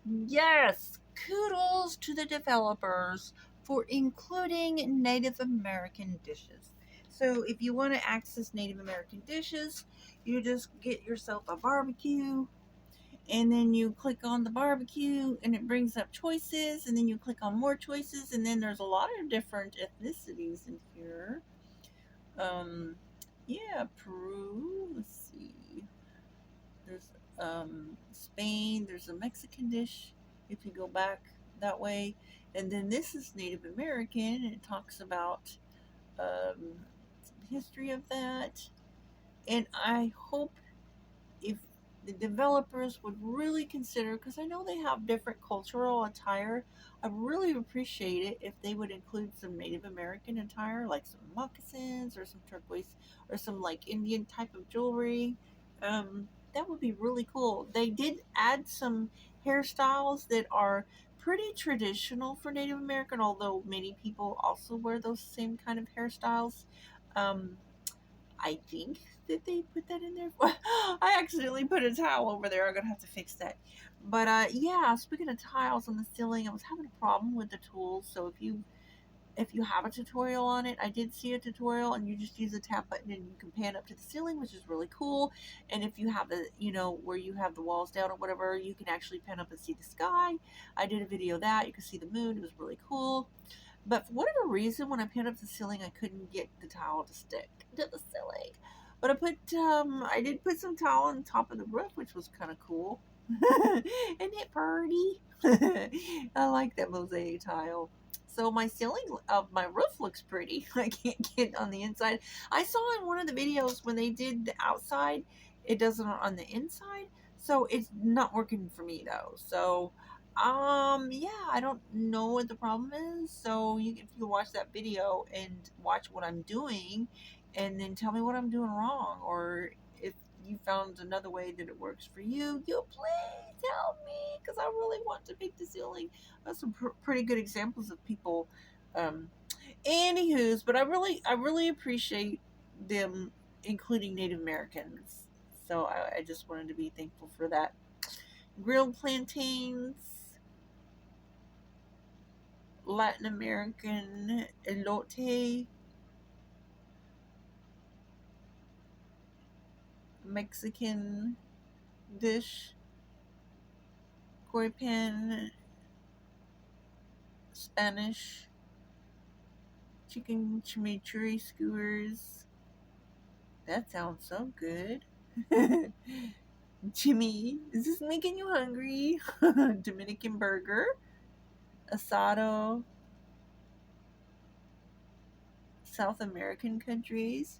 Yes, kudos to the developers for including Native American dishes. So, if you want to access Native American dishes, you just get yourself a barbecue, and then you click on the barbecue, and it brings up choices, and then you click on more choices, and then there's a lot of different ethnicities in here. Um, yeah, Peru. Let's see. There's Spain. There's a Mexican dish if you go back that way, and then this is Native American, and it talks about the history of that. And I hope if the developers would really consider, because I know they have different cultural attire, I really appreciate it if they would include some Native American attire, like some moccasins or some turquoise or some like Indian type of jewelry. That would be really cool. They did add some hairstyles that are pretty traditional for Native American, although many people also wear those same kind of hairstyles. Um, I think that they put that in there. I accidentally put a towel over there. I'm gonna have to fix that. But yeah. Speaking of tiles on the ceiling, I was having a problem with the tools. So if you have a tutorial on it, I did see a tutorial, and you just use the tab button and you can pan up to the ceiling, which is really cool. And if you have the, where you have the walls down or whatever, you can actually pan up and see the sky. I did a video of that. You can see the moon. It was really cool. But for whatever reason, when I pinned up the ceiling, I couldn't get the towel to stick to the ceiling. But I did put some towel on top of the roof, which was kind of cool. Isn't it pretty? I like that mosaic tile. So my ceiling of my roof looks pretty. I can't get on the inside. I saw in one of the videos when they did the outside, it doesn't on the inside. So it's not working for me though. So yeah, I don't know what the problem is. So if you watch that video and watch what I'm doing, and then tell me what I'm doing wrong, or if you found another way that it works for you, you please tell me, because I really want to make the ceiling. That's some pretty good examples of people. Um, Anywho's, but I really appreciate them including Native Americans. So I just wanted to be thankful for that. Grilled plantains, Latin American elote, Mexican dish, koi pan, Spanish, chicken chimichurri skewers. That sounds so good. Jimmy, is this making you hungry? Dominican burger, asado, South American countries.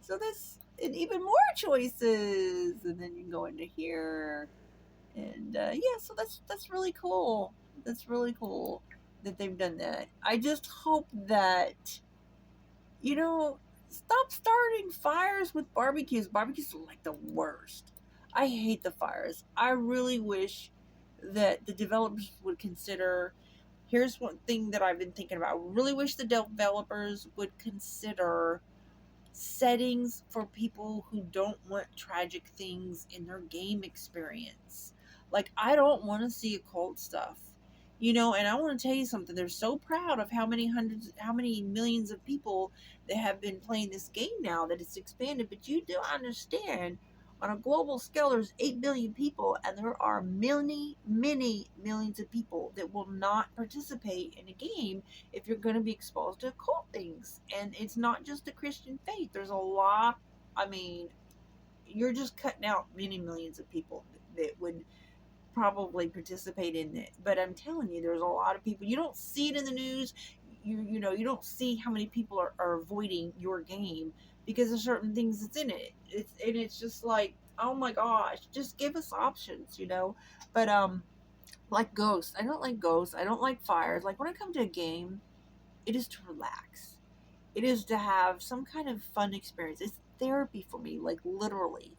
So that's and even more choices, and then you can go into here. And yeah, so that's really cool. That's really cool that they've done that. I just hope that you know stop starting fires with barbecues. Barbecues are like the worst. I hate the fires. I really wish that the developers would consider. Here's one thing that I've been thinking about. I really wish the developers would consider settings for people who don't want tragic things in their game experience. Like, I don't want to see occult stuff. And I want to tell you something. They're so proud of how many millions of people that have been playing this game now that it's expanded. But you do understand, on a global scale, there's 8 billion people, and there are many, many millions of people that will not participate in a game if you're going to be exposed to occult things. And it's not just the Christian faith. There's a lot. I mean, you're just cutting out many millions of people that would probably participate in it. But I'm telling you, there's a lot of people. You don't see it in the news. You don't see how many people are avoiding your game because of certain things that's in it. It's just like, oh my gosh, just give us options. But like ghosts. I don't like ghosts. I don't like fires. Like when I come to a game, it is to relax. It is to have some kind of fun experience. It's therapy for me, like literally.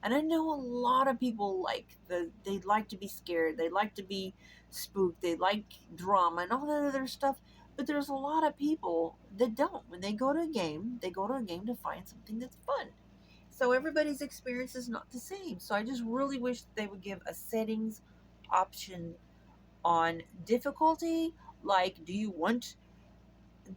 And I know a lot of people they like to be scared. They like to be spooked. They like drama and all that other stuff. But there's a lot of people that don't. When they go to a game, they go to a game to find something that's fun. So everybody's experience is not the same. So I just really wish they would give a settings option on difficulty. Like, do you want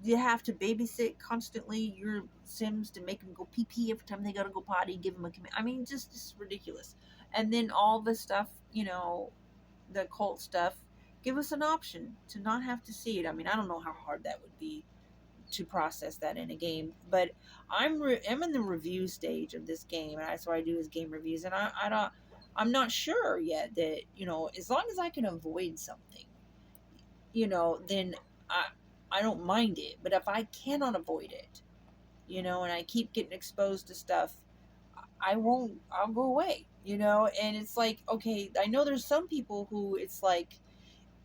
you have to babysit constantly your Sims to make them go pee pee every time they gotta go potty? Give them a command. I mean, just ridiculous. And then all the stuff, the cult stuff. Give us an option to not have to see it. I mean, I don't know how hard that would be to process that in a game, but I'm in the review stage of this game, and that's what I do is game reviews, and I'm not sure yet that as long as I can avoid something, then I I don't mind it. But if I cannot avoid it, and I keep getting exposed to stuff, I won't. I'll go away. And it's like, okay, I know there's some people who it's like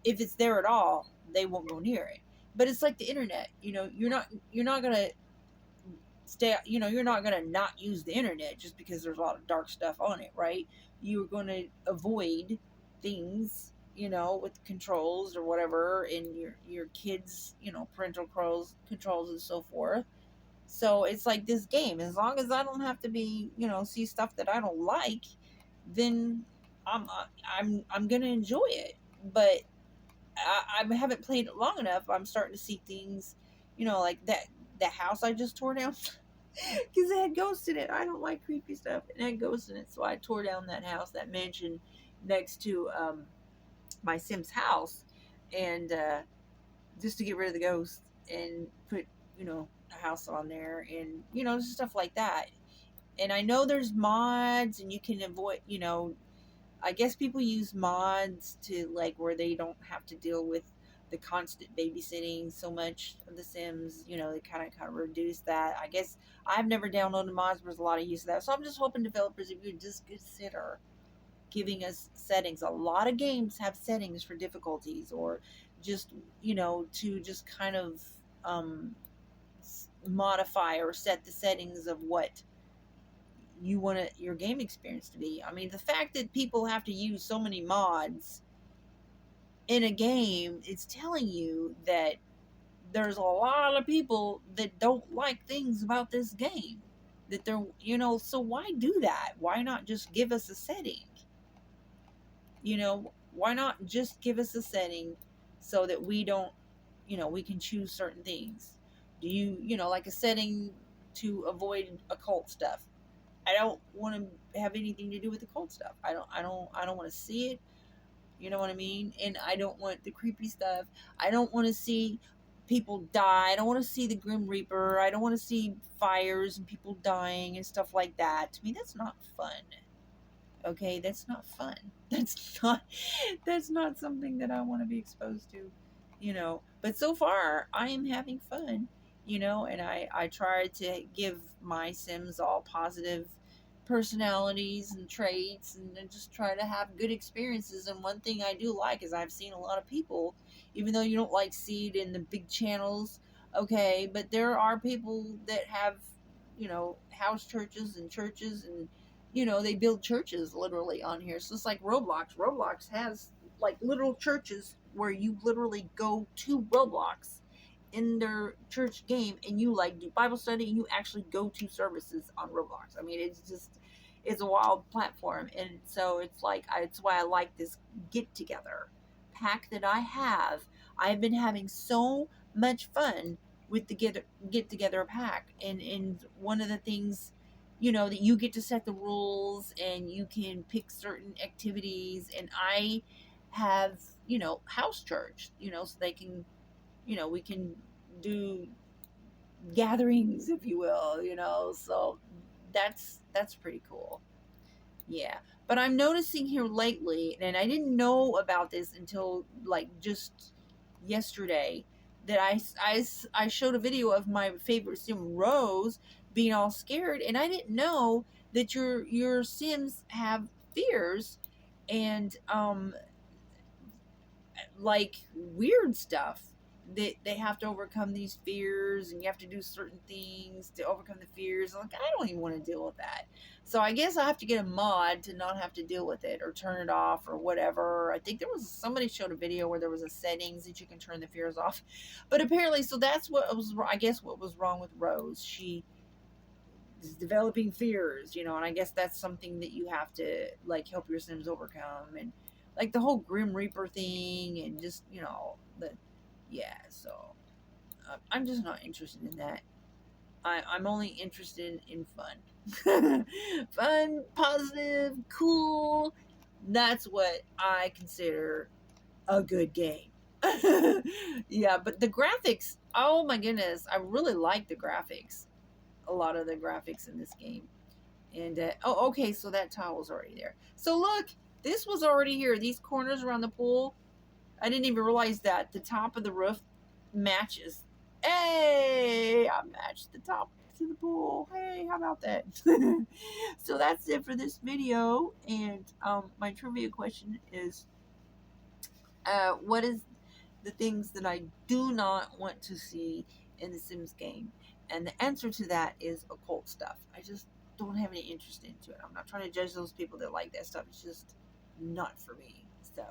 if it's there at all, they won't go near it. But it's like the internet. You're not gonna stay. You're not gonna not use the internet just because there's a lot of dark stuff on it, right? You're gonna avoid things, with controls or whatever, and your kids, parental controls and so forth. So it's like this game. As long as I don't have to be, see stuff that I don't like, then I'm gonna enjoy it. But I haven't played it long enough. I'm starting to see things, like that house I just tore down because it had ghosts in it. I don't like creepy stuff, and it had ghosts in it, so I tore down that house, that mansion next to my Sims house, and just to get rid of the ghosts and put a house on there, and just stuff like that. And I know there's mods, and you can avoid, I guess people use mods to like where they don't have to deal with the constant babysitting so much of the Sims. They kind of reduce that. I guess I've never downloaded mods, but there's a lot of use of that. So I'm just hoping developers, if you just consider giving us settings. A lot of games have settings for difficulties, or just to just kind of modify or set the settings of what you want your game experience to be. I mean, the fact that people have to use so many mods in a game, it's telling you that there's a lot of people that don't like things about this game. That they're, so why do that? Why not just give us a setting? Why not just give us a setting so that we don't, we can choose certain things? Do like a setting to avoid occult stuff? I don't want to have anything to do with the cold stuff. I don't want to see it. You know what I mean? And I don't want the creepy stuff. I don't want to see people die. I don't want to see the Grim Reaper. I don't want to see fires and people dying and stuff like that. To me, that's not fun. Okay, that's not fun. That's not something that I want to be exposed to. But so far I am having fun. And I try to give my Sims all positive personalities and traits, and then just try to have good experiences. And one thing I do like is I've seen a lot of people, even though you don't like see it in the big channels, okay, but there are people that have house churches and churches, and they build churches literally on here. So it's like Roblox has like literal churches where you literally go to Roblox in their church game, and you like do Bible study, and you actually go to services on Roblox. I mean, it's a wild platform. And so it's like, it's why I like this get together pack that I have. I've been having so much fun with the get together pack, and one of the things, that you get to set the rules, and you can pick certain activities. And I have, house church, so they can, we can do gatherings, if you will, so that's pretty cool. Yeah. But I'm noticing here lately, and I didn't know about this until like just yesterday, that I showed a video of my favorite sim, Rose, being all scared, and I didn't know that your Sims have fears, and like weird stuff, that they have to overcome these fears, and you have to do certain things to overcome the fears. I'm like, I don't even want to deal with that. So I guess I have to get a mod to not have to deal with it, or turn it off, or whatever. I think there was somebody showed a video where there was a settings that you can turn the fears off. But apparently, so that's what was, I guess, what was wrong with Rose. She is developing fears, and I guess that's something that you have to like help your Sims overcome. And like the whole Grim Reaper thing, and just, you know, the, yeah, so I'm just not interested in that. I'm only interested in fun. Fun, positive, cool. That's what I consider a good game. Yeah, but the graphics, oh my goodness, I really like the graphics. A lot of the graphics in this game. And, oh, okay, so that tile was already there. So look, this was already here. These corners around the pool, I didn't even realize that the top of the roof matches. Hey, I matched the top to the pool. Hey, how about that? So that's it for this video. And my trivia question is, what is the things that I do not want to see in the Sims game? And the answer to that is occult stuff. I just don't have any interest into it. I'm not trying to judge those people that like that stuff. It's just not for me. So,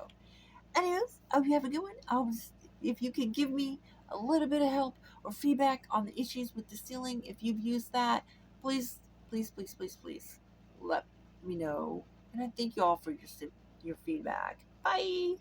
anyways, I hope you have a good one. If you could give me a little bit of help or feedback on the issues with the ceiling, if you've used that, please, please, please, please, please let me know. And I thank you all for your feedback. Bye.